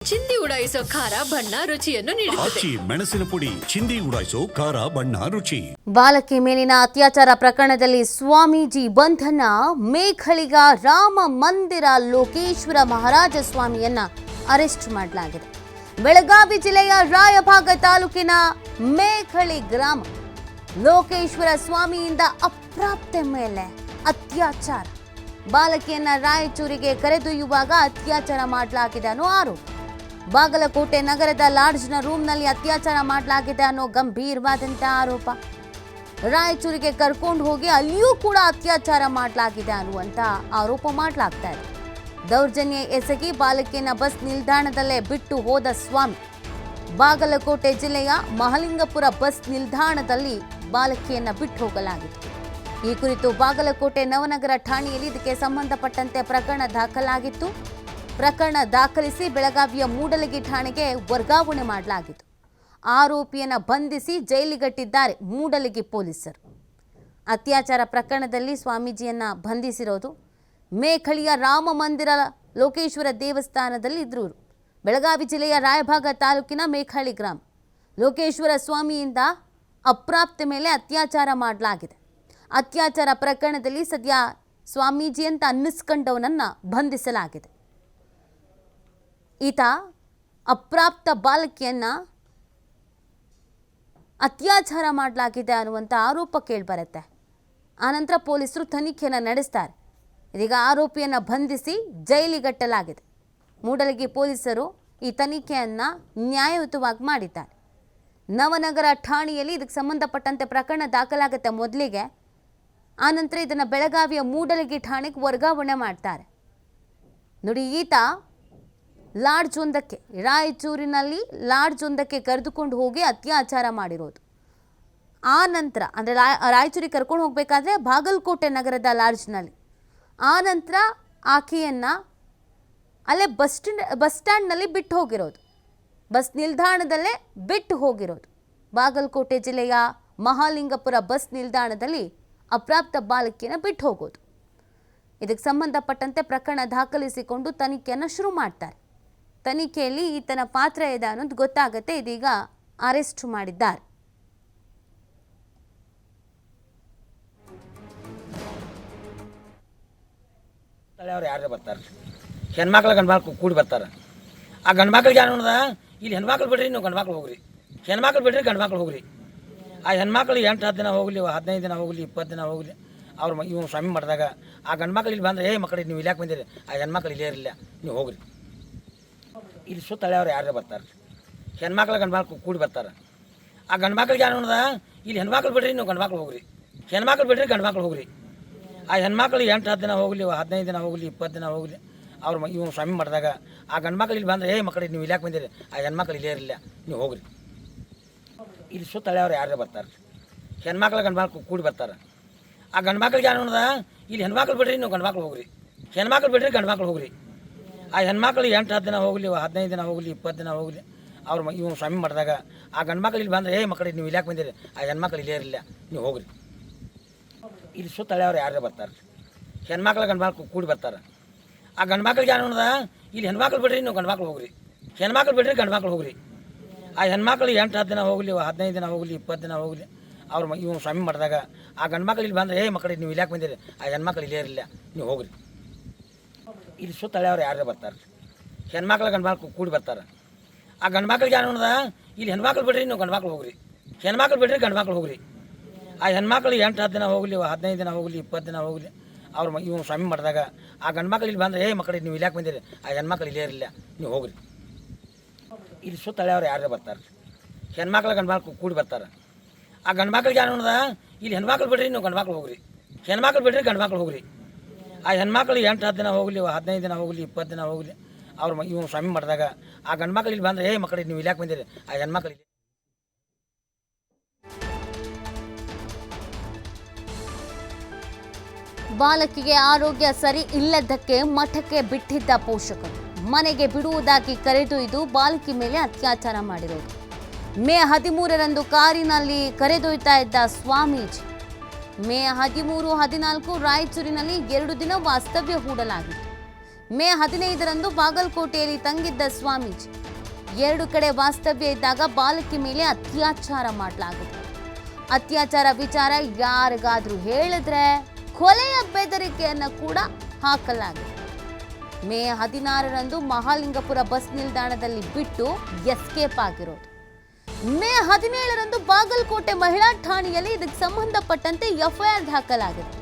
ಚಿಂದಿ ಉಡಾಯಿಸೋ ಖಾರ ಬಣ್ಣ ರುಚಿಯನ್ನು ನೀಡುತ್ತದೆ. ಮೆಣಸಿನ ಪುಡಿ ಚಿಂದಿ ಉಡಾಯಿಸೋ ಖಾರ ಬಣ್ಣ ರುಚಿ. ಬಾಲಕಿ ಮೇಲಿನ ಅತ್ಯಾಚಾರ ಪ್ರಕರಣದಲ್ಲಿ ಸ್ವಾಮೀಜಿ ಬಂಧನ. ಮೇಘಳಿಗ ರಾಮ ಮಂದಿರ ಲೋಕೇಶ್ವರ ಮಹಾರಾಜ ಸ್ವಾಮಿಯನ್ನ ಅರೆಸ್ಟ್ ಮಾಡಲಾಗಿದೆ. ಬೆಳಗಾವಿ ಜಿಲ್ಲೆಯ ರಾಯಭಾಗ ತಾಲೂಕಿನ ಮೇಘಳಿ ಗ್ರಾಮ ಲೋಕೇಶ್ವರ ಸ್ವಾಮಿಯಿಂದ ಅಪ್ರಾಪ್ತೆ ಮೇಲೆ ಅತ್ಯಾಚಾರ. ಬಾಲಕಿಯನ್ನ ರಾಯಚೂರಿಗೆ ಕರೆದೊಯ್ಯುವಾಗ ಅತ್ಯಾಚಾರ ಮಾಡಲಾಗಿದೆ ಅನ್ನೋ ಆರೋಪ. ಬಾಗಲಕೋಟೆ ನಗರದ ಲಾಡ್ಜ್ನ ರೂಮ್ನಲ್ಲಿ ಅತ್ಯಾಚಾರ ಮಾಡಲಾಗಿದೆ ಅನ್ನೋ ಗಂಭೀರವಾದಂತಹ ಆರೋಪ. ರಾಯಚೂರಿಗೆ ಕರ್ಕೊಂಡು ಹೋಗಿ ಅಲ್ಲಿಯೂ ಕೂಡ ಅತ್ಯಾಚಾರ ಮಾಡಲಾಗಿದೆ ಅನ್ನುವಂತ ಆರೋಪ ಮಾಡಲಾಗ್ತಾ ಇದೆ. ದೌರ್ಜನ್ಯ ಎಸಗಿ ಬಾಲಕಿಯನ್ನ ಬಸ್ ನಿಲ್ದಾಣದಲ್ಲೇ ಬಿಟ್ಟು ಹೋದ ಸ್ವಾಮಿ. ಬಾಗಲಕೋಟೆ ಜಿಲ್ಲೆಯ ಮಹಲಿಂಗಪುರ ಬಸ್ ನಿಲ್ದಾಣದಲ್ಲಿ ಬಾಲಕಿಯನ್ನ ಬಿಟ್ಟು ಹೋಗಲಾಗಿದೆ. ಈ ಕುರಿತು ಬಾಗಲಕೋಟೆ ನವನಗರ ಠಾಣೆಯಲ್ಲಿ ಇದಕ್ಕೆ ಸಂಬಂಧಪಟ್ಟಂತೆ ಪ್ರಕರಣ ದಾಖಲಾಗಿತ್ತು. ಪ್ರಕರಣ ದಾಖಲಿಸಿ ಬೆಳಗಾವಿಯ ಮೂಡಲಗಿ ಠಾಣೆಗೆ ವರ್ಗಾವಣೆ ಮಾಡಲಾಗಿತ್ತು. ಆರೋಪಿಯನ್ನ ಬಂಧಿಸಿ ಜೈಲಿಗಟ್ಟಿದ್ದಾರೆ ಮೂಡಲಗಿ ಪೊಲೀಸರು. ಅತ್ಯಾಚಾರ ಪ್ರಕರಣದಲ್ಲಿ ಸ್ವಾಮೀಜಿಯನ್ನ ಬಂಧಿಸಿರೋದು ಮೇಘಳಿಯ ರಾಮ ಮಂದಿರ ಲೋಕೇಶ್ವರ ದೇವಸ್ಥಾನದಲ್ಲಿ ಇದ್ರು. ಬೆಳಗಾವಿ ಜಿಲ್ಲೆಯ ರಾಯಭಾಗ ತಾಲೂಕಿನ ಮೇಘಳಿ ಗ್ರಾಮ ಲೋಕೇಶ್ವರ ಸ್ವಾಮಿಯಿಂದ ಅಪ್ರಾಪ್ತೆ ಮೇಲೆ ಅತ್ಯಾಚಾರ ಮಾಡಲಾಗಿದೆ. ಅತ್ಯಾಚಾರ ಪ್ರಕರಣದಲ್ಲಿ ಸದ್ಯ ಸ್ವಾಮೀಜಿ ಅಂತ ಅನ್ನಿಸ್ಕೊಂಡವನನ್ನ ಬಂಧಿಸಲಾಗಿದೆ. ಈತ ಅಪ್ರಾಪ್ತ ಬಾಲಕಿಯನ್ನ ಅತ್ಯಾಚಾರ ಮಾಡಲಾಗಿದೆ ಅನ್ನುವಂಥ ಆರೋಪ ಕೇಳಿಬರುತ್ತೆ. ಆನಂತರ ಪೊಲೀಸರು ತನಿಖೆಯನ್ನು ನಡೆಸ್ತಾರೆ. ಇದೀಗ ಆರೋಪಿಯನ್ನು ಬಂಧಿಸಿ ಜೈಲಿಗಟ್ಟಲಾಗಿದೆ. ಮೂಡಲಗಿ ಪೊಲೀಸರು ಈ ತನಿಖೆಯನ್ನು ನ್ಯಾಯಯುತವಾಗಿ ಮಾಡಿದ್ದಾರೆ. ನವನಗರ ಠಾಣೆಯಲ್ಲಿ ಇದಕ್ಕೆ ಸಂಬಂಧಪಟ್ಟಂತೆ ಪ್ರಕರಣ ದಾಖಲಾಗುತ್ತೆ ಮೊದಲಿಗೆ. ಆನಂತರ ಇದನ್ನು ಬೆಳಗಾವಿಯ ಮೂಡಲಗಿ ಠಾಣೆಗೆ ವರ್ಗಾವಣೆ ಮಾಡ್ತಾರೆ. ನೋಡಿ, ಈತ ಲಾಡ್ಜ್ ಒಂದಕ್ಕೆ ರಾಯಚೂರಿನಲ್ಲಿ ಲಾಡ್ಜ್ ಒಂದಕ್ಕೆ ಕರೆದುಕೊಂಡು ಹೋಗಿ ಅತ್ಯಾಚಾರ ಮಾಡಿರೋದು. ಆ ನಂತರ ಅಂದರೆ ರಾಯಚೂರಿಗೆ ಕರ್ಕೊಂಡು ಹೋಗಬೇಕಾದ್ರೆ ಬಾಗಲಕೋಟೆ ನಗರದ ಲಾಡ್ಜ್ನಲ್ಲಿ, ಆ ನಂತರ ಆಕೆಯನ್ನು ಅಲ್ಲೇ ಬಸ್ ಸ್ಟ್ಯಾಂಡ್ನಲ್ಲಿ ಬಿಟ್ಟು ಹೋಗಿರೋದು, ಬಸ್ ನಿಲ್ದಾಣದಲ್ಲೇ ಬಿಟ್ಟು ಹೋಗಿರೋದು. ಬಾಗಲಕೋಟೆ ಜಿಲ್ಲೆಯ ಮಹಾಲಿಂಗಪುರ ಬಸ್ ನಿಲ್ದಾಣದಲ್ಲಿ ಅಪ್ರಾಪ್ತ ಬಾಲಕಿಯನ್ನು ಬಿಟ್ಟು ಹೋಗೋದು. ಇದಕ್ಕೆ ಸಂಬಂಧಪಟ್ಟಂತೆ ಪ್ರಕರಣ ದಾಖಲಿಸಿಕೊಂಡು ತನಿಖೆಯನ್ನು ಶುರು ಮಾಡ್ತಾರೆ. ತನಿಖೆಯಲ್ಲಿ ಈತನ ಪಾತ್ರ ಇದೆ ಅನ್ನೋದು ಗೊತ್ತಾಗುತ್ತೆ. ಇದೀಗ ಅರೆಸ್ಟ್ ಮಾಡಿದ್ದಾರೆ. ಅವ್ರು ಯಾರೇ ಬರ್ತಾರೆ, ಹೆಣ್ಮಕ್ಳು ಗಂಡ್ಮಕ್ಳು ಕೂಡಿ ಬರ್ತಾರೆ. ಆ ಗಂಡ್ಮಕ್ಳಿಗೆ ಏನು ಅನ್ನೋದ, ಇಲ್ಲಿ ಹೆಣ್ಮಕ್ಳು ಬಿಡ್ರಿ, ನೀವು ಗಂಡ್ಮಕ್ಳು ಹೋಗ್ರಿ, ಹೆಣ್ಮಕ್ಳು ಬಿಡ್ರಿ, ಗಂಡ್ಮಕ್ಳು ಹೋಗ್ರಿ. ಆ ಹೆಣ್ಮಕ್ಳು 8-10 ದಿನ ಹೋಗಲಿ, 15 ದಿನ ಹೋಗಲಿ, 20 ದಿನ ಹೋಗಲಿ, ಅವ್ರು ಇವ್ನು ಸ್ವಾಮಿ ಮಾಡಿದಾಗ ಆ ಗಂಡ್ಮಕ್ಳು ಇಲ್ಲಿ ಬಂದರೆ, ಮಕ್ಕಳಿಗೆ ನೀವು ಇಲ್ಲಾಕೆ ಬಂದಿರಿ, ಆ ಹೆಣ್ಮಕ್ಳು ಇಲ್ಲೇ ಇರಲಿಲ್ಲ, ನೀವು ಹೋಗ್ರಿ. ಇಲ್ಲಿ ಸುತ್ತಳೆ ಅವ್ರು ಯಾರೇ ಬರ್ತಾರೆ, ಹೆಣ್ಮಕ್ಳು ಗಂಡ್ಮಕ್ಳು ಕೂಡಿ ಬರ್ತಾರೆ. ಆ ಗಂಡ್ಮಕ್ಳಿಗೆ ಏನು ಅನ್ನೋದ, ಇಲ್ಲಿ ಹೆಣ್ಮಕ್ಳು ಬಿಡ್ರಿ, ನೀವು ಗಂಡ್ಮಕ್ಳು ಹೋಗ್ರಿ, ಹೆಣ್ಮಕ್ಳು ಬಿಡ್ರಿ, ಗಂಡ್ಮಕ್ಳು ಹೋಗ್ರಿ. ಆ ಹೆಣ್ಮಕ್ಳು 8-10 ದಿನ ಹೋಗಲಿ, 15 ದಿನ ಹೋಗಲಿ, 20 ದಿನ ಹೋಗಲಿ, ಅವ್ರು ಇವ್ನು ಸ್ವಾಮಿ ಮಾಡಿದಾಗ ಆ ಗಂಡ್ಮಕ್ಳು ಇಲ್ಲಿ ಬಂದರೆ, ಮಕ್ಕಳಿಗೆ ನೀವು ಇಲ್ಲಾಕೆ ಬಂದಿರಿ, ಆ ಹೆಣ್ಮಕ್ಳು ಇಲ್ಲೇ ಇರಲಿಲ್ಲ, ನೀವು ಹೋಗ್ರಿ. ಇಲ್ಲಿ ಸುತ್ತಳೆ ಅವ್ರು ಯಾರೇ ಬರ್ತಾರೆ, ಹೆಣ್ಮಕ್ಳು ಗಂಡ್ಮಕ್ಳು ಕೂಡಿ ಬರ್ತಾರೆ. ಆ ಗಂಡ್ಮಕ್ಳಿಗೆ ಏನು ಅನ್ನೋದ, ಇಲ್ಲಿ ಹೆಣ್ಮಕ್ಳು ಬಿಡ್ರಿ, ನೀವು ಗಂಡ್ಮಕ್ಳು ಹೋಗ್ರಿ, ಹೆಣ್ಮಕ್ಳು ಬಿಡ್ರಿ, ಗಂಡ್ಮಕ್ಳು ಹೋಗ್ರಿ. ಆ ಹೆಣ್ಮಕ್ಳು 8-10 ದಿನ ಹೋಗಲಿ, 15 ದಿನ ಹೋಗಲಿ, 20 ದಿನ ಹೋಗಲಿ, ಅವ್ರು ಇವ್ನು ಸ್ವಾಮಿ ಮಾಡಿದಾಗ ಆ ಗಂಡ್ಮಕ್ಳು ಇಲ್ಲಿ ಬಂದರೆ, ಮಕ್ಕಳಿಗೆ ನೀವು ಇಲ್ಲಾಕೆ ಬಂದಿರಿ, ಆ ಹೆಣ್ಮಕ್ಳು ಇಲ್ಲೇ ಇರಲಿಲ್ಲ, ನೀವು ಹೋಗ್ರಿ. ಇಲ್ಲಿ ಸುತ್ತಳೆ ಅವ್ರು ಯಾರೇ ಬರ್ತಾರೆ, ಹೆಣ್ಮಕ್ಳು ಗಂಡ್ಮಕ್ಳು ಕೂಡಿ ಬರ್ತಾರೆ. ಆ ಗಂಡ್ಮಕ್ಳಿಗೆ ಏನು ಅನ್ನೋದ, ಇಲ್ಲಿ ಹೆಣ್ಮಕ್ಳು ಬಿಡ್ರಿ, ನೀವು ಗಂಡ್ಮಕ್ಳು ಹೋಗ್ರಿ, ಹೆಣ್ಮಕ್ಳು ಬಿಡ್ರಿ, ಗಂಡ್ಮಕ್ಳು ಹೋಗ್ರಿ. ಆ ಹೆಣ್ಮಕ್ಳು 8-10 ದಿನ ಹೋಗಲಿ, 15 ದಿನ ಹೋಗಲಿ, 20 ದಿನ ಹೋಗಲಿ, ಅವ್ರು ಇವ್ನು ಸ್ವಾಮಿ ಮಾಡಿದಾಗ ಆ ಗಂಡ್ಮಕ್ಳು ಇಲ್ಲಿ ಬಂದರೆ, ಮಕ್ಕಳಿಗೆ ನೀವು ಇಲ್ಲಾಕೆ ಬಂದಿರಿ, ಆ ಹೆಣ್ಮಕ್ಳು ಇಲ್ಲೇ ಇರಲಿಲ್ಲ, ನೀವು ಹೋಗ್ರಿ. ಇಲ್ಲಿ ಸುತ್ತಳೆ ಅವ್ರು ಯಾರೇ ಬರ್ತಾರೆ, ಹೆಣ್ಮಕ್ಳು ಗಂಡ್ಮಕ್ಳು ಕೂಡಿ ಬರ್ತಾರೆ. ಆ ಗಂಡ್ಮಕ್ಳಿಗೆ ಏನು ಅನ್ನೋದ, ಇಲ್ಲಿ ಹೆಣ್ಮಕ್ಳು ಬಿಡ್ರಿ, ನೀವು ಗಂಡ್ಮಕ್ಳು ಹೋಗ್ರಿ, ಹೆಣ್ಮಕ್ಳು ಬಿಡ್ರಿ, ಗಂಡ್ಮಕ್ಳು ಹೋಗ್ರಿ. ಆ ಹೆಣ್ಮಕ್ಳು 8-10 ದಿನ ಹೋಗಲಿ, 15 ದಿನ ಹೋಗಲಿ, 20 ದಿನ ಹೋಗಲಿ, ಅವ್ರು ಇವ್ನು ಸ್ವಾಮಿ ಮಾಡಿದಾಗ ಆ ಗಂಡ್ಮಕ್ಳು ಇಲ್ಲಿ ಬಂದರೆ, ಮಕ್ಕಳಿಗೆ ನೀವು ಇಲ್ಲಾಕೆ ಬಂದಿರಿ, ಆ ಹೆಣ್ಮಕ್ಳು ಇಲ್ಲೇ ಇರಲಿಲ್ಲ, ನೀವು ಹೋಗ್ರಿ. ಇಲ್ಲಿ ಸುತ್ತಳೆ ಅವ್ರು ಯಾರೇ ಬರ್ತಾರೆ, ಹೆಣ್ಮಕ್ಳು ಗಂಡ್ಮಕ್ಳು ಕೂಡಿ ಬರ್ತಾರೆ. ಆ ಗಂಡ್ಮಕ್ಳಿಗೆ ಏನು ಅನ್ನೋದ, ಇಲ್ಲಿ ಹೆಣ್ಮಕ್ಳು ಬಿಡ್ರಿ, ನೀವು ಗಂಡ್ಮಕ್ಳು ಹೋಗ್ರಿ, ಹೆಣ್ಮಕ್ಳು ಬಿಡ್ರಿ, ಗಂಡ್ಮಕ್ಳು ಹೋಗ್ರಿ. ಆ ಹೆಣ್ಮಕ್ಳು 8-10 ದಿನ ಹೋಗಲಿ, 15 ದಿನ ಹೋಗಲಿ, 20 ದಿನ ಹೋಗಲಿ, ಅವ್ರು ಇವ್ನು ಸ್ವಾಮಿ ಮಾಡಿದಾಗ ಆ ಗಂಡ್ಮಕ್ಳು ಇಲ್ಲಿ ಬಂದರೆ, ಮಕ್ಕಳಿಗೆ ನೀವು ಇಲ್ಲಾಕೆ ಬಂದಿರಿ, ಆ ಹೆಣ್ಮಕ್ಳು ಇಲ್ಲಿ. ಬಾಲಕಿಗೆ ಆರೋಗ್ಯ ಸರಿ ಇಲ್ಲದಕ್ಕೆ ಮಠಕ್ಕೆ ಬಿಟ್ಟಿದ್ದ ಪೋಷಕರು ಮನೆಗೆ ಬಿಡುವುದಾಗಿ ಕರೆದೊಯ್ದು ಬಾಲಕಿ ಮೇಲೆ ಅತ್ಯಾಚಾರ ಮಾಡಿರೋದು. ಮೇ 13ರಂದು ಕಾರಿನಲ್ಲಿ ಕರೆದೊಯ್ತಾ ಇದ್ದ ಸ್ವಾಮೀಜಿ ಮೇ 13, 14 ರಾಯಚೂರಿನಲ್ಲಿ 2 ದಿನ ವಾಸ್ತವ್ಯ ಹೂಡಲಾಗಿತ್ತು. ಮೇ 15ರಂದು ಬಾಗಲಕೋಟೆಯಲ್ಲಿ ತಂಗಿದ್ದ ಸ್ವಾಮೀಜಿ 2 ಕಡೆ ವಾಸ್ತವ್ಯ ಇದ್ದಾಗ ಬಾಲಕಿ ಮೇಲೆ ಅತ್ಯಾಚಾರ ಮಾಡಲಾಗಿದೆ. ಅತ್ಯಾಚಾರ ವಿಚಾರ ಯಾರಿಗಾದ್ರೂ ಹೇಳಿದ್ರೆ ಕೊಲೆಯ ಬೆದರಿಕೆಯನ್ನು ಕೂಡ ಹಾಕಲಾಗಿದೆ. ಮೇ 16ರಂದು ಮಹಾಲಿಂಗಪುರ ಬಸ್ ನಿಲ್ದಾಣದಲ್ಲಿ ಬಿಟ್ಟು ಎಸ್ಕೇಪ್ ಆಗಿರೋದು. ಮೇ 17ರಂದು ಬಾಗಲಕೋಟೆ ಮಹಿಳಾ ಠಾಣೆಯಲ್ಲಿ ಇದಕ್ಕೆ ಸಂಬಂಧಪಟ್ಟಂತೆ ಎಫ್ಐಆರ್ ದಾಖಲಾಗಿದೆ.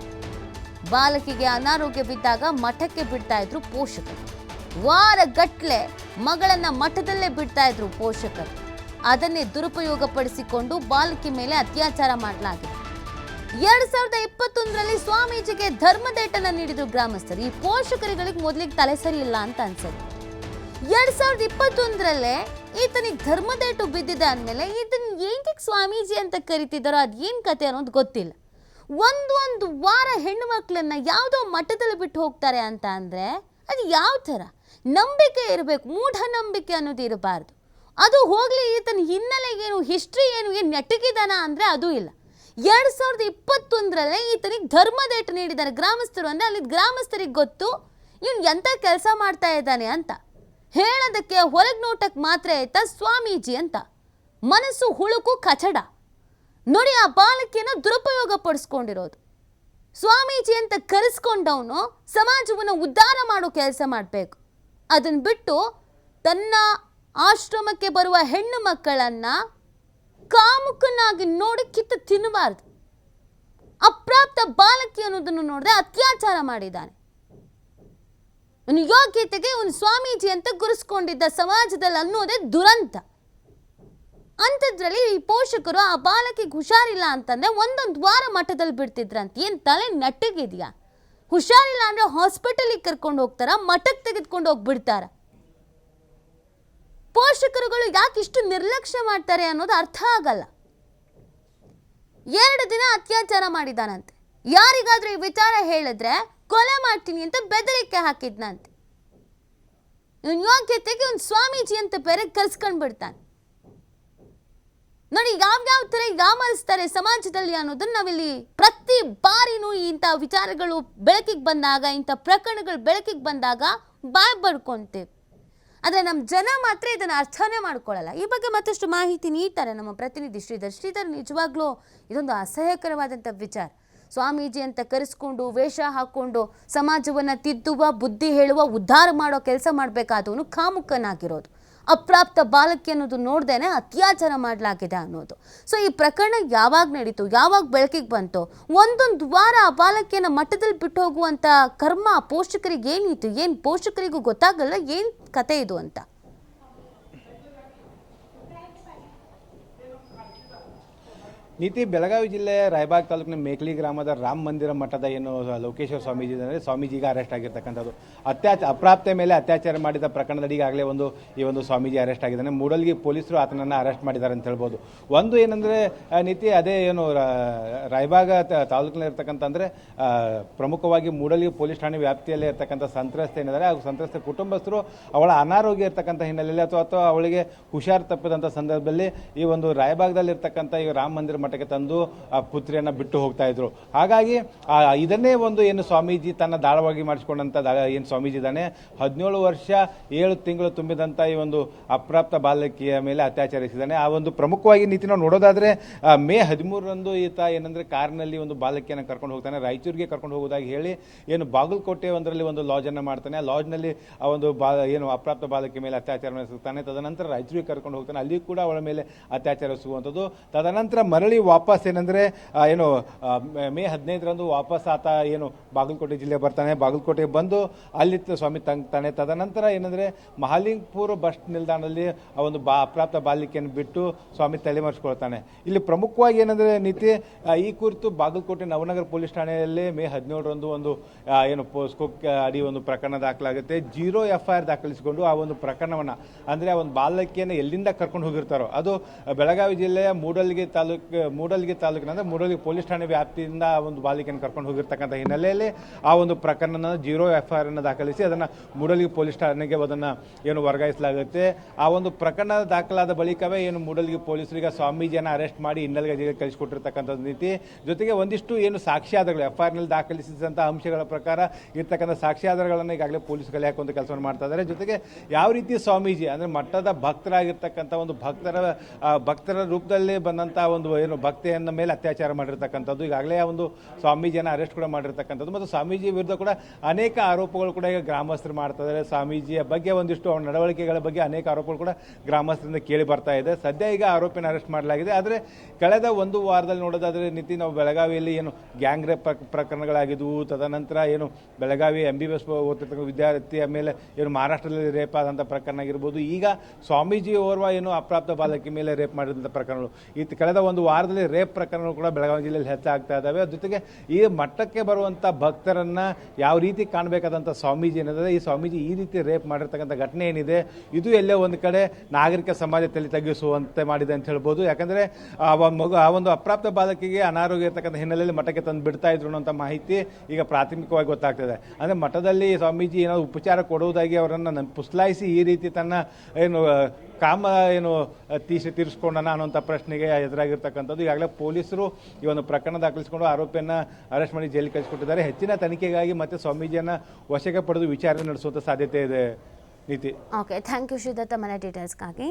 ಬಾಲಕಿಗೆ ಅನಾರೋಗ್ಯವಿದ್ದಾಗ ಮಠಕ್ಕೆ ಬಿಡ್ತಾ ಇದ್ರು ಪೋಷಕರು. ವಾರಗಟ್ಲೆ ಮಗಳನ್ನ ಮಠದಲ್ಲೇ ಬಿಡ್ತಾ ಇದ್ರು ಪೋಷಕರು. ಅದನ್ನೇ ದುರುಪಯೋಗಪಡಿಸಿಕೊಂಡು ಬಾಲಕಿ ಮೇಲೆ ಅತ್ಯಾಚಾರ ಮಾಡಲಾಗಿದೆ. 2021ರಲ್ಲಿ ಸ್ವಾಮೀಜಿಗೆ ಧರ್ಮದೇಟನ ನೀಡಿದ್ರು ಗ್ರಾಮಸ್ಥರು. ಈ ಪೋಷಕರುಗಳಿಗೆ ಮೊದಲಿಗೆ ತಲೆ ಸರಿ ಇಲ್ಲ ಅಂತ ಅನ್ಸುತ್ತೆ. 2021ರಲ್ಲೇ ಈತನಿಗೆ ಧರ್ಮದೇಟು ಬಿದ್ದಿದೆ ಅಂದಮೇಲೆ ಇದನ್ನ ಏನಕ್ಕೆ ಸ್ವಾಮೀಜಿ ಅಂತ ಕರಿತಿದ್ದಾರೋ ಅದೇನು ಕತೆ ಅನ್ನೋದು ಗೊತ್ತಿಲ್ಲ. ಒಂದು ವಾರ ಹೆಣ್ಣು ಮಕ್ಕಳನ್ನ ಯಾವುದೋ ಮಠದಲ್ಲಿ ಬಿಟ್ಟು ಹೋಗ್ತಾರೆ ಅಂತ ಅಂದರೆ ಅದು ಯಾವ ಥರ ನಂಬಿಕೆ ಇರಬೇಕು, ಮೂಢನಂಬಿಕೆ ಅನ್ನೋದು ಇರಬಾರ್ದು. ಅದು ಹೋಗಲಿ, ಈತನ ಹಿನ್ನೆಲೆ ಏನು, ಹಿಸ್ಟ್ರಿ ಏನು ನೆಟ್ಟಗಿದಾನ ಅಂದರೆ ಅದು ಇಲ್ಲ. 2021ರಲ್ಲೇ ಈತನಿಗೆ ಧರ್ಮದೇಟು ನೀಡಿದ್ದಾರೆ ಗ್ರಾಮಸ್ಥರು. ಅಂದರೆ ಅಲ್ಲಿ ಗ್ರಾಮಸ್ಥರಿಗೆ ಗೊತ್ತು ಇವನು ಎಂಥ ಕೆಲಸ ಮಾಡ್ತಾ ಇದ್ದಾನೆ ಅಂತ. ಹೇಳೋದಕ್ಕೆ ಹೊರಗೆ ನೋಟಕ್ಕೆ ಮಾತ್ರ ಆಯ್ತಾ ಸ್ವಾಮೀಜಿ ಅಂತ. ಮನಸ್ಸು ಹುಳುಕು ಕಚಡ ನೋಡಿ. ಆ ಬಾಲಕಿಯನ್ನು ದುರುಪಯೋಗ ಪಡಿಸ್ಕೊಂಡಿರೋದು. ಸ್ವಾಮೀಜಿ ಅಂತ ಕರೆಸ್ಕೊಂಡವನು ಸಮಾಜವನ್ನು ಉದ್ಧಾರ ಮಾಡೋ ಕೆಲಸ ಮಾಡಬೇಕು. ಅದನ್ನು ಬಿಟ್ಟು ತನ್ನ ಆಶ್ರಮಕ್ಕೆ ಬರುವ ಹೆಣ್ಣು ಮಕ್ಕಳನ್ನು ಕಾಮುಕನಾಗಿ ನೋಡಿ ಕಿತ್ತು ತಿನ್ನಬಾರ್ದು. ಅಪ್ರಾಪ್ತ ಬಾಲಕಿ ಅನ್ನೋದನ್ನು ನೋಡಿದ್ರೆ ಅತ್ಯಾಚಾರ ಮಾಡಿದ್ದಾನೆ. ಅವನ ಯೋಗ್ಯತೆಗೆ ಅವನು ಸ್ವಾಮೀಜಿ ಅಂತ ಗುರುಸ್ಕೊಂಡಿದ್ದ ಸಮಾಜದಲ್ಲಿ ಅನ್ನೋದೇ ದುರಂತ. ಅಂಥದ್ರಲ್ಲಿ ಈ ಪೋಷಕರು ಆ ಬಾಲಕಿಗೆ ಹುಷಾರಿಲ್ಲ ಅಂತಂದ್ರೆ ಒಂದೊಂದು ವಾರ ಮಠದಲ್ಲಿ ಬಿಡ್ತಿದ್ರಂತ. ಏನು ತಲೆ ನೆಟ್ಟಗಿದೆಯಾ? ಹುಷಾರಿಲ್ಲ ಅಂದ್ರೆ ಹಾಸ್ಪಿಟಲಿಗೆ ಕರ್ಕೊಂಡು ಹೋಗ್ತಾರ, ಮಠಕ್ಕೆ ತೆಗೆದುಕೊಂಡು ಹೋಗ್ಬಿಡ್ತಾರ. ಪೋಷಕರುಗಳು ಯಾಕೆ ಇಷ್ಟು ನಿರ್ಲಕ್ಷ್ಯ ಮಾಡ್ತಾರೆ ಅನ್ನೋದು ಅರ್ಥ ಆಗಲ್ಲ. 2 ದಿನ ಅತ್ಯಾಚಾರ ಮಾಡಿದಾನಂತೆ. ಯಾರಿಗಾದ್ರೂ ಈ ವಿಚಾರ ಹೇಳಿದ್ರೆ ಕೊಲೆ ಮಾಡ್ತೀನಿ ಅಂತ ಬೆದರಿಕೆ ಹಾಕಿದ್ನಂತೆ. ಇವನ್ ಯೋಗ್ಯತೆಗೆ ಒಂದು ಸ್ವಾಮೀಜಿ ಅಂತ ಬೇರೆ ಕರ್ಸ್ಕೊಂಡ್ ಬಿಡ್ತಾನೆ. ನೋಡಿ ಯಾವ್ಯಾವ ಥರ ಯಾಮರಿಸ್ತಾರೆ ಸಮಾಜದಲ್ಲಿ ಅನ್ನೋದನ್ನ ನಾವಿಲ್ಲಿ ಪ್ರತಿ ಬಾರಿನೂ ಇಂಥ ವಿಚಾರಗಳು ಬೆಳಕಿಗೆ ಬಂದಾಗ, ಇಂಥ ಪ್ರಕರಣಗಳು ಬೆಳಕಿಗೆ ಬಂದಾಗ ಬಾಯ್ ಬಡ್ಕೊಂತೇವೆ. ಆದರೆ ನಮ್ಮ ಜನ ಮಾತ್ರ ಇದನ್ನು ಅರ್ಥನೇ ಮಾಡ್ಕೊಳ್ಳಲ್ಲ. ಈ ಬಗ್ಗೆ ಮತ್ತಷ್ಟು ಮಾಹಿತಿ ನೀಡ್ತಾರೆ ನಮ್ಮ ಪ್ರತಿನಿಧಿ ಶ್ರೀಧರ್. ನಿಜವಾಗ್ಲೂ ಇದೊಂದು ಅಸಹ್ಯಕರವಾದಂಥ ವಿಚಾರ. ಸ್ವಾಮೀಜಿ ಅಂತ ಕರೆಸ್ಕೊಂಡು ವೇಷ ಹಾಕ್ಕೊಂಡು ಸಮಾಜವನ್ನು ತಿದ್ದುವ, ಬುದ್ಧಿ ಹೇಳುವ, ಉದ್ಧಾರ ಮಾಡೋ ಕೆಲಸ ಮಾಡಬೇಕಾದವನು ಕಾಮುಕನಾಗಿರೋದು. ಅಪ್ರಾಪ್ತ ಬಾಲಕಿ ಅನ್ನೋದು ನೋಡ್ದೇನೆ ಅತ್ಯಾಚಾರ ಮಾಡಲಾಗಿದೆ ಅನ್ನೋದು. ಸೊ ಈ ಪ್ರಕರಣ ಯಾವಾಗ ನಡೀತು, ಯಾವಾಗ ಬೆಳಕಿಗೆ ಬಂತು? ಒಂದೊಂದು ವಾರ ಆ ಬಾಲಕಿಯನ್ನು ಮಠದಲ್ಲಿ ಬಿಟ್ಟು ಹೋಗುವಂಥ ಕರ್ಮ ಪೋಷಕರಿಗೆ ಏನಿತ್ತು? ಏನು ಪೋಷಕರಿಗೂ ಗೊತ್ತಾಗಲ್ಲ ಏನು ಕತೆ ಇದು ಅಂತ. ನೀತಿ ಬೆಳಗಾವಿ ಜಿಲ್ಲೆಯ ರಾಯಬಾಗ್ ತಾಲೂಕಿನ ಮೇಕ್ಲಿ ಗ್ರಾಮದ ರಾಮ ಮಂದಿರ ಮಠದ ಏನು ಲೋಕೇಶ್ವರ ಸ್ವಾಮೀಜಿ ಅಂದರೆ ಸ್ವಾಮೀಜಿಗೆ ಅರೆಸ್ಟ್ ಆಗಿರ್ತಕ್ಕಂಥದ್ದು. ಅಪ್ರಾಪ್ತೆ ಮೇಲೆ ಅತ್ಯಾಚಾರ ಮಾಡಿದ ಪ್ರಕರಣದಲ್ಲಿ ಈಗಾಗಲೇ ಈ ಒಂದು ಸ್ವಾಮೀಜಿ ಅರೆಸ್ಟ್ ಆಗಿದ್ದಾನೆ. ಮೂಡಲ್ಗಿ ಪೊಲೀಸರು ಆತನನ್ನು ಅರೆಸ್ಟ್ ಮಾಡಿದ್ದಾರೆ ಅಂತ ಹೇಳ್ಬೋದು. ಒಂದು ಏನಂದರೆ ನೀತಿ ಅದೇ ಏನು ರಾಯಬಾಗ ತಾಲೂಕಿನಲ್ಲಿರ್ತಕ್ಕಂಥ ಅಂದರೆ ಪ್ರಮುಖವಾಗಿ ಮೂಡಲ್ಗಿ ಪೊಲೀಸ್ ಠಾಣೆ ವ್ಯಾಪ್ತಿಯಲ್ಲಿ ಇರ್ತಕ್ಕಂಥ ಸಂತ್ರಸ್ತೆ ಏನಿದ್ದಾರೆ, ಆ ಸಂತ್ರಸ್ತೆ ಕುಟುಂಬಸ್ಥರು ಅವಳ ಅನಾರೋಗ್ಯ ಇರ್ತಕ್ಕಂಥ ಹಿನ್ನೆಲೆಯಲ್ಲಿ ಅಥವಾ ಅವಳಿಗೆ ಹುಷಾರು ತಪ್ಪಿದಂಥ ಸಂದರ್ಭದಲ್ಲಿ ಈ ಒಂದು ರಾಯಬಾಗದಲ್ಲಿರ್ತಕ್ಕಂಥ ಈ ರಾಮ ಮಂದಿರ ಮಠಕ್ಕೆ ತಂದು ಆ ಪುತ್ರಿಯನ್ನು ಬಿಟ್ಟು ಹೋಗ್ತಾ ಇದ್ರು. ಹಾಗಾಗಿ ಇದನ್ನೇ ಒಂದು ಏನು ಸ್ವಾಮೀಜಿ ತನ್ನ ದಾಳವಾಗಿ ಮಾಡಿಸ್ಕೊಂಡಂತ ಏನು ಸ್ವಾಮೀಜಿ ಇದ್ದಾನೆ, 17 ವರ್ಷ 7 ತಿಂಗಳು ತುಂಬಿದಂಥ ಈ ಒಂದು ಅಪ್ರಾಪ್ತ ಬಾಲಕಿಯ ಮೇಲೆ ಅತ್ಯಾಚಾರಿಸಿದ್ದಾನೆ. ಆ ಒಂದು ಪ್ರಮುಖವಾಗಿ ನೀತಿ ನಾವು ನೋಡೋದಾದ್ರೆ ಮೇ 13ರಂದು ಈತ ಏನಂದ್ರೆ ಕಾರ್ನಲ್ಲಿ ಒಂದು ಬಾಲಕಿಯನ್ನು ಕರ್ಕೊಂಡು ಹೋಗ್ತಾನೆ, ರಾಯಚೂರಿಗೆ ಕರ್ಕೊಂಡು ಹೋಗೋದಾಗಿ ಹೇಳಿ ಏನು ಬಾಗಲಕೋಟೆ ಒಂದರಲ್ಲಿ ಒಂದು ಲಾಜನ್ನು ಮಾಡ್ತಾನೆ. ಆ ಲಾಜ್ನಲ್ಲಿ ಆ ಒಂದು ಏನು ಅಪ್ರಾಪ್ತ ಬಾಲಕಿಯ ಮೇಲೆ ಅತ್ಯಾಚಾರ ನಡೆಸುತ್ತಾನೆ. ತದನಂತರ ರಾಯಚೂರಿಗೆ ಕರ್ಕೊಂಡು ಹೋಗ್ತಾನೆ, ಅಲ್ಲಿ ಕೂಡ ಅವಳ ಮೇಲೆ ಅತ್ಯಾಚಾರಿಸುವಂಥದ್ದು. ತದನಂತರ ಮರಳಿ ವಾಪಸ್ ಏನಂದ್ರೆ ಏನು ಮೇ 15ರಂದು ವಾಪಸ್ ಆತ ಏನು ಬಾಗಲಕೋಟೆ ಜಿಲ್ಲೆ ಬರ್ತಾನೆ. ಬಾಗಲಕೋಟೆಗೆ ಬಂದು ಅಲ್ಲಿ ಸ್ವಾಮಿ ತಂಗ್ತಾನೆ. ತದನಂತರ ಏನಂದ್ರೆ ಮಹಾಲಿಂಗಪುರ ಬಸ್ ನಿಲ್ದಾಣದಲ್ಲಿ ಆ ಒಂದು ಅಪ್ರಾಪ್ತ ಬಾಲಿಕೆಯನ್ನು ಬಿಟ್ಟು ಸ್ವಾಮಿ ತಲೆಮರೆಸ್ಕೊಳ್ತಾನೆ. ಇಲ್ಲಿ ಪ್ರಮುಖವಾಗಿ ಏನಂದ್ರೆ ನೀತಿ ಈ ಕುರಿತು ಬಾಗಲಕೋಟೆ ನವನಗರ ಪೊಲೀಸ್ ಠಾಣೆಯಲ್ಲಿ ಮೇ 17ರಂದು ಒಂದು ಏನು ಪೋಸ್ಕೋ ಅಡಿ ಒಂದು ಪ್ರಕರಣ ದಾಖಲಾಗುತ್ತೆ. 0 FIR ದಾಖಲಿಸಿಕೊಂಡು ಆ ಒಂದು ಪ್ರಕರಣವನ್ನ ಅಂದ್ರೆ ಆ ಒಂದು ಬಾಲಕಿಯನ್ನು ಎಲ್ಲಿಂದ ಕರ್ಕೊಂಡು ಹೋಗಿರ್ತಾರೋ ಅದು ಬೆಳಗಾವಿ ಜಿಲ್ಲೆಯ ಮೂಡಲ್ಗಿ ತಾಲೂಕು ಮೂಡಲಗಿ ತಾಲೂಕಿನ ಅಂದರೆ ಮೂಡಲಗಿ ಪೊಲೀಸ್ ಠಾಣೆ ವ್ಯಾಪ್ತಿಯಿಂದ ಆ ಒಂದು ಬಾಲಿಕೆಯನ್ನು ಕರ್ಕೊಂಡು ಹೋಗಿರ್ತಕ್ಕಂಥ ಹಿನ್ನೆಲೆಯಲ್ಲಿ ಆ ಒಂದು ಪ್ರಕರಣನ 0 FIR ಅನ್ನು ದಾಖಲಿಸಿ ಅದನ್ನು ಮೂಡಲಗಿ ಪೊಲೀಸ್ ಠಾಣೆಗೆ ಅದನ್ನು ಏನು ವರ್ಗಾಯಿಸಲಾಗುತ್ತೆ. ಆ ಒಂದು ಪ್ರಕರಣ ದಾಖಲಾದ ಬಳಿಕವೇ ಏನು ಮೂಡಲಗಿ ಪೊಲೀಸರಿಗೆ ಸ್ವಾಮೀಜಿಯನ್ನು ಅರೆಸ್ಟ್ ಮಾಡಿ ಹಿನ್ನೆಲೆಗೆ ಜೈಲಿಗೆ ಕಳಿಸಿಕೊಟ್ಟಿರ್ತಕ್ಕಂಥದ್ದು ನೀತಿ. ಜೊತೆಗೆ ಒಂದಿಷ್ಟು ಏನು ಸಾಕ್ಷ್ಯಾಧಾರಗಳು FIRನಲ್ಲಿ ದಾಖಲಿಸಿದಂಥ ಅಂಶಗಳ ಪ್ರಕಾರ ಇರ್ತಕ್ಕಂಥ ಸಾಕ್ಷ್ಯಾಧಾರಗಳನ್ನು ಈಗಾಗಲೇ ಪೊಲೀಸ್ ಕಲೆ ಹಾಕುವಂಥ ಕೆಲಸವನ್ನು ಮಾಡ್ತಾ ಇದ್ದಾರೆ. ಜೊತೆಗೆ ಯಾವ ರೀತಿ ಸ್ವಾಮೀಜಿ ಅಂದರೆ ಮಠದ ಭಕ್ತರಾಗಿರ್ತಕ್ಕಂಥ ಒಂದು ಭಕ್ತರ ರೂಪದಲ್ಲಿ ಬಂದಂಥ ಒಂದು ಏನು ಭಕ್ತೆಯನ್ನ ಮೇಲೆ ಅತ್ಯಾಚಾರ ಮಾಡಿರ್ತಕ್ಕಂಥದ್ದು, ಈಗಾಗಲೇ ಆ ಒಂದು ಸ್ವಾಮೀಜಿಯನ್ನು ಅರೆಸ್ಟ್ ಕೂಡ ಮಾಡಿರ್ತಕ್ಕಂಥದ್ದು ಮತ್ತು ಸ್ವಾಮೀಜಿ ವಿರುದ್ಧ ಕೂಡ ಅನೇಕ ಆರೋಪಗಳು ಕೂಡ ಈಗ ಗ್ರಾಮಸ್ಥರು ಮಾಡ್ತಾ ಇದ್ದಾರೆ. ಸ್ವಾಮೀಜಿಯ ಬಗ್ಗೆ ಒಂದಿಷ್ಟು ಅವರ ನಡವಳಿಕೆಗಳ ಬಗ್ಗೆ ಅನೇಕ ಆರೋಪಗಳು ಕೂಡ ಗ್ರಾಮಸ್ಥರಿಂದ ಕೇಳಿ ಬರ್ತಾ ಇದೆ. ಸದ್ಯ ಈಗ ಆರೋಪಿನ ಅರೆಸ್ಟ್ ಮಾಡಲಾಗಿದೆ. ಆದರೆ ಕಳೆದ ಒಂದು ವಾರದಲ್ಲಿ ನೋಡೋದಾದರೆ ನಾವು ಬೆಳಗಾವಿಯಲ್ಲಿ ಏನು ಗ್ಯಾಂಗ್ ರೇಪ್ ಪ್ರಕರಣಗಳಾಗಿದ್ವು, ತದನಂತರ ಏನು ಬೆಳಗಾವಿ MBBS ಓದ್ತಿರ್ತಕ್ಕಂಥ ವಿದ್ಯಾರ್ಥಿಯ ಮೇಲೆ ಏನು ಮಹಾರಾಷ್ಟ್ರದಲ್ಲಿ ರೇಪ್ ಆದಂಥ ಪ್ರಕರಣ ಆಗಿರ್ಬೋದು, ಈಗ ಸ್ವಾಮೀಜಿ ಓರ್ವ ಏನು ಅಪ್ರಾಪ್ತ ಬಾಲಕಿ ಮೇಲೆ ರೇಪ್ ಮಾಡಿದಂಥ ಪ್ರಕರಣಗಳು, ಕಳೆದ ಒಂದು ವಾರದಲ್ಲಿ ರೇಪ್ ಪ್ರಕರಣಗಳು ಕೂಡ ಬೆಳಗಾವಿ ಜಿಲ್ಲೆಯಲ್ಲಿ ಹೆಚ್ಚಾಗ್ತಾ ಇದ್ದಾವೆ. ಜೊತೆಗೆ ಈ ಮಟ್ಟಕ್ಕೆ ಬರುವಂಥ ಭಕ್ತರನ್ನು ಯಾವ ರೀತಿ ಕಾಣಬೇಕಾದಂಥ ಸ್ವಾಮೀಜಿ ಏನಿದೆ, ಈ ಸ್ವಾಮೀಜಿ ಈ ರೀತಿ ರೇಪ್ ಮಾಡಿರ್ತಕ್ಕಂಥ ಘಟನೆ ಏನಿದೆ ಇದು ಎಲ್ಲೇ ಒಂದು ಕಡೆ ನಾಗರಿಕ ಸಮಾಜ ತಲೆ ತಗ್ಗಿಸುವಂತೆ ಮಾಡಿದೆ ಅಂತ ಹೇಳ್ಬೋದು. ಯಾಕಂದರೆ ಆ ಒಂದು ಅಪ್ರಾಪ್ತ ಬಾಲಕಿಗೆ ಅನಾರೋಗ್ಯ ಇರ್ತಕ್ಕಂಥ ಹಿನ್ನೆಲೆಯಲ್ಲಿ ಮಠಕ್ಕೆ ತಂದು ಬಿಡ್ತಾ ಇದ್ರು ಅನ್ನೋಂಥ ಮಾಹಿತಿ ಈಗ ಪ್ರಾಥಮಿಕವಾಗಿ ಗೊತ್ತಾಗ್ತದೆ. ಅಂದರೆ ಮಠದಲ್ಲಿ ಸ್ವಾಮೀಜಿ ಏನಾದ್ರು ಉಪಚಾರ ಕೊಡುವುದಾಗಿ ಅವರನ್ನು ಪುಸ್ಲಾಯಿಸಿ ಈ ರೀತಿ ತನ್ನ ಏನು ತೀರಿಸ್ಕೊಂಡನ ಅನ್ನೋಂಥ ಪ್ರಶ್ನೆಗೆ ಎದುರಾಗಿರ್ತಕ್ಕಂಥದ್ದು. ಈಗಾಗಲೇ ಪೊಲೀಸರು ಈ ಒಂದು ಪ್ರಕರಣ ದಾಖಲಿಸಿಕೊಂಡು ಆರೋಪಿಯನ್ನು ಅರೆಸ್ಟ್ ಮಾಡಿ ಜೈಲಿಗೆ ಕಳಿಸಿಕೊಟ್ಟಿದ್ದಾರೆ. ಹೆಚ್ಚಿನ ತನಿಖೆಗಾಗಿ ಮತ್ತೆ ಸ್ವಾಮೀಜಿಯನ್ನು ವಶಕ್ಕೆ ಪಡೆದು ವಿಚಾರಣೆ ನಡೆಸುವಂಥ ಸಾಧ್ಯತೆ ಇದೆ. ನೀತಿ. ಓಕೆ, ಥ್ಯಾಂಕ್ ಯು ಶ್ರೀದತ್ತ ಮನೆ ಡೀಟೇಲ್ಸ್ಗಾಗಿ.